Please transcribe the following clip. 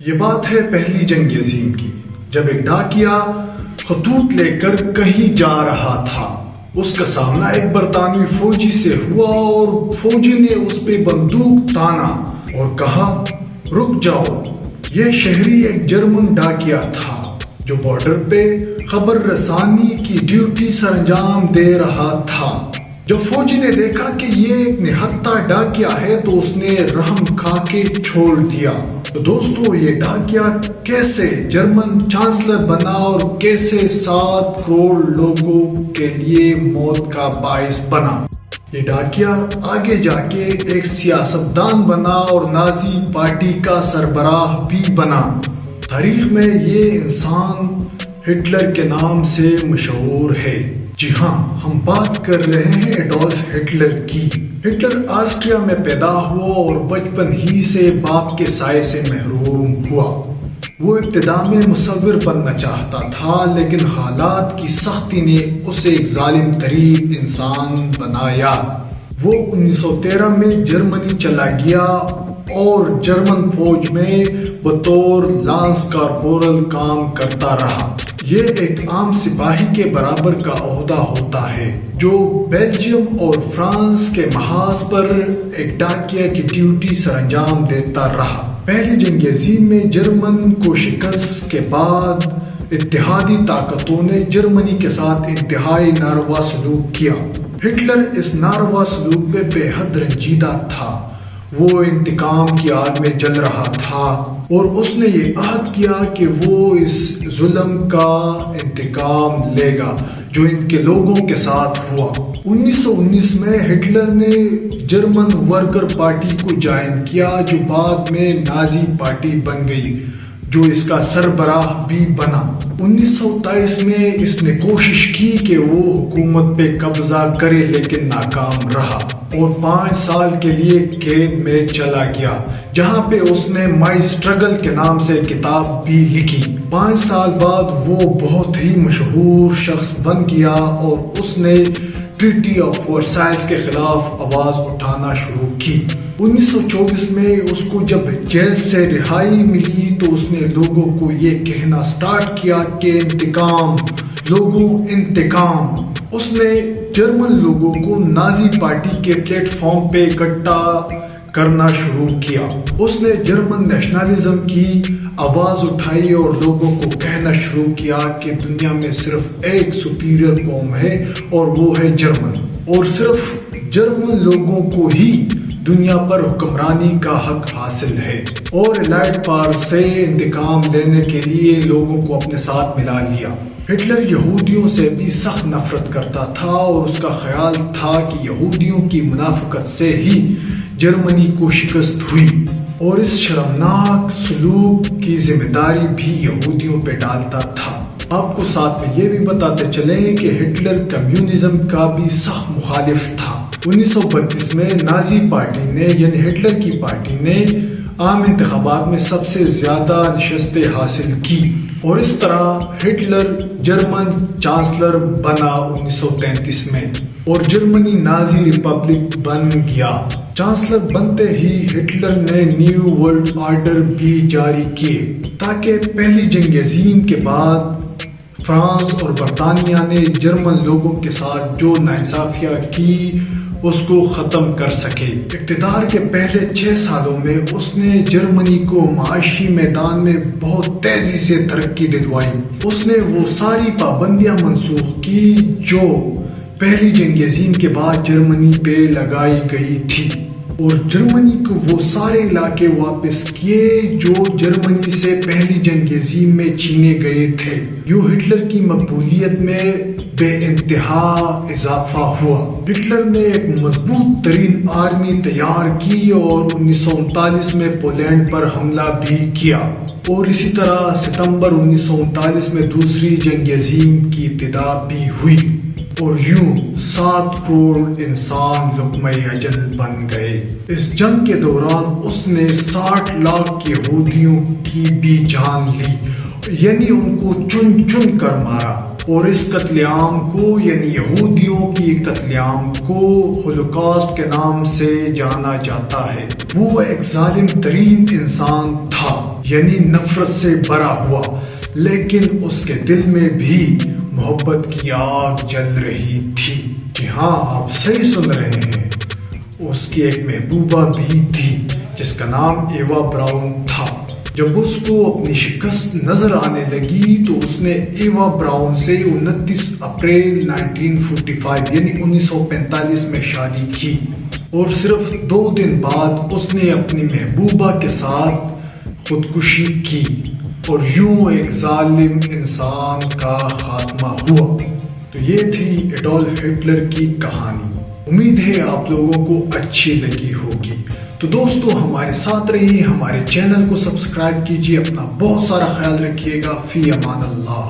یہ بات ہے پہلی جنگ عظیم کی، جب ایک ڈاکیا خطوط لے کر کہیں جا رہا تھا۔ اس کا سامنا ایک برطانوی فوجی سے ہوا اور فوجی نے اس پہ بندوق تانا اور کہا، رک جاؤ۔ یہ شہری ایک جرمن ڈاکیا تھا جو بارڈر پہ خبر رسانی کی ڈیوٹی سر انجام دے رہا تھا۔ جب فوجی نے دیکھا کہ یہ ایک نہتھا ڈاکیا ہے تو اس نے رحم کھا کے چھوڑ دیا۔ تو دوستو، یہ ڈاکیا کیسے جرمن چانسلر بنا اور کیسے 7 کروڑ لوگوں کے لیے موت کا باعث بنا۔ یہ ڈاکیا آگے جا کے ایک سیاستدان بنا اور نازی پارٹی کا سربراہ بھی بنا۔ تاریخ میں یہ انسان ہٹلر کے نام سے مشہور ہے۔ جی ہاں، ہم بات کر رہے ہیں ایڈولف ہٹلر کی۔ ہٹلر آسٹریا میں پیدا ہوا اور بچپن ہی سے باپ کے سائے سے محروم ہوا۔ وہ ابتدا میں مصور بننا چاہتا تھا، لیکن حالات کی سختی نے اسے ایک ظالم ترین انسان بنایا۔ وہ 1913 میں جرمنی چلا گیا اور جرمن فوج میں بطور لانس کارپورل کام کرتا رہا۔ یہ ایک عام سپاہی کے برابر کا عہدہ ہوتا ہے جو بیلجیم اور فرانس کے محاذ پر ایک ڈاکیا کی ڈیوٹی سر انجام دیتا رہا۔ پہلی جنگ عظیم میں جرمن کو شکست کے بعد اتحادی طاقتوں نے جرمنی کے ساتھ انتہائی ناروا سلوک کیا۔ ہٹلر اس ناروا سلوک پہ بے حد رنجیدہ تھا۔ وہ انتقام کی آگ میں جل رہا تھا اور اس نے یہ عہد کیا کہ وہ اس ظلم کا انتقام لے گا جو ان کے لوگوں کے ساتھ ہوا۔ 1919 میں ہٹلر نے جرمن ورکر پارٹی کو جوائن کیا جو بعد میں نازی پارٹی بن گئی، جو اس کا سربراہ بھی بنا۔ 1923 میں اس نے کوشش کی کہ وہ حکومت پہ قبضہ کرے لیکن ناکام رہا اور 5 سال کے لیے قید میں چلا گیا، جہاں پہ اس نے مائی اسٹرگل کے نام سے کتاب بھی لکھی۔ 5 سال بعد وہ بہت ہی مشہور شخص بن گیا اور اس نے ٹریٹی آف ورسائلز کے خلاف آواز اٹھانا شروع کی۔ 1924 میں اس کو جب جیل سے رہائی ملی تو اس نے لوگوں کو یہ کہنا سٹارٹ کیا کہ انتقام لوگوں، انتقام۔ اس نے جرمن لوگوں کو نازی پارٹی کے پلیٹ فارم پہ اکٹھا کرنا شروع کیا۔ اس نے جرمن نیشنلزم کی آواز اٹھائی اور لوگوں کو کہنا شروع کیا کہ دنیا میں صرف ایک سپیریئر قوم ہے اور وہ ہے جرمن، اور صرف جرمن لوگوں کو ہی دنیا پر حکمرانی کا حق حاصل ہے۔ اور الائٹ پاور سے انتقام لینے کے لیے لوگوں کو اپنے ساتھ ملا لیا۔ ہٹلر یہودیوں سے بھی سخت نفرت کرتا تھا اور اس کا خیال تھا کہ یہودیوں کی منافقت سے ہی جرمنی کو شکست ہوئی، اور اس شرمناک سلوک کی ذمہ داری بھی یہودیوں پہ ڈالتا تھا۔ آپ کو ساتھ میں یہ بھی بتاتے چلیں کہ ہٹلر کمیونزم کا بھی سخت مخالف تھا۔ 1932 میں نازی پارٹی نے یعنی ہٹلر کی پارٹی نے عام انتخابات میں سب سے زیادہ نشستیں حاصل کی اور اس طرح ہٹلر جرمن چانسلر بنا 1933 میں، اور جرمنی نازی ریپبلک بن گیا۔ چانسلر بنتے ہی ہٹلر نے نیو ورلڈ آرڈر بھی جاری کیے تاکہ پہلی جنگ عظیم کے بعد فرانس اور برطانیہ نے جرمن لوگوں کے ساتھ جو ناانصافیاں کی اس کو ختم کر سکے۔ اقتدار کے پہلے 6 سالوں میں اس نے جرمنی کو معاشی میدان میں بہت تیزی سے ترقی دلوائی۔ اس نے وہ ساری پابندیاں منسوخ کی جو پہلی جنگ عظیم کے بعد جرمنی پہ لگائی گئی تھی، اور جرمنی کو وہ سارے علاقے واپس کیے جو جرمنی سے پہلی جنگ عظیم میں چھینے گئے تھے۔ یوں ہٹلر کی مقبولیت میں بے انتہا اضافہ ہوا۔ ہٹلر نے ایک مضبوط ترین آرمی تیار کی اور 1939 میں پولینڈ پر حملہ بھی کیا، اور اسی طرح ستمبر 1939 میں دوسری جنگ عظیم کی ابتدا بھی ہوئی، اور یوں 7 کروڑ انسان لقمہ اجل بن گئے۔ اس جنگ کے دوران اس نے 60 لاکھ یہودیوں کی بھی جان لی، یعنی ان کو چن چن کر مارا، اور اس قتل عام کو یعنی یہودیوں کی قتل عام کو ہولوکاسٹ کے نام سے جانا جاتا ہے۔ وہ ایک ظالم ترین انسان تھا۔ یعنی نفرت سے بھرا ہوا، لیکن اس کے دل میں بھی محبت کی آگ جل رہی تھی۔ کہ ہاں، آپ صحیح سن رہے ہیں، اس کی ایک محبوبہ بھی تھی جس کا نام ایوا براؤن تھا۔ جب اس کو اپنی شکست نظر آنے لگی تو اس نے ایوا براؤن سے 29 اپریل 1945 یعنی 1945 میں شادی کی، اور صرف 2 دن بعد اس نے اپنی محبوبہ کے ساتھ خودکشی کی، اور یوں ایک ظالم انسان کا خاتمہ ہوا۔ تو یہ تھی ایڈولف ہٹلر کی کہانی۔ امید ہے آپ لوگوں کو اچھی لگی ہوگی۔ تو دوستو، ہمارے ساتھ رہیے، ہمارے چینل کو سبسکرائب کیجیے، اپنا بہت سارا خیال رکھیے گا۔ فی امان اللہ۔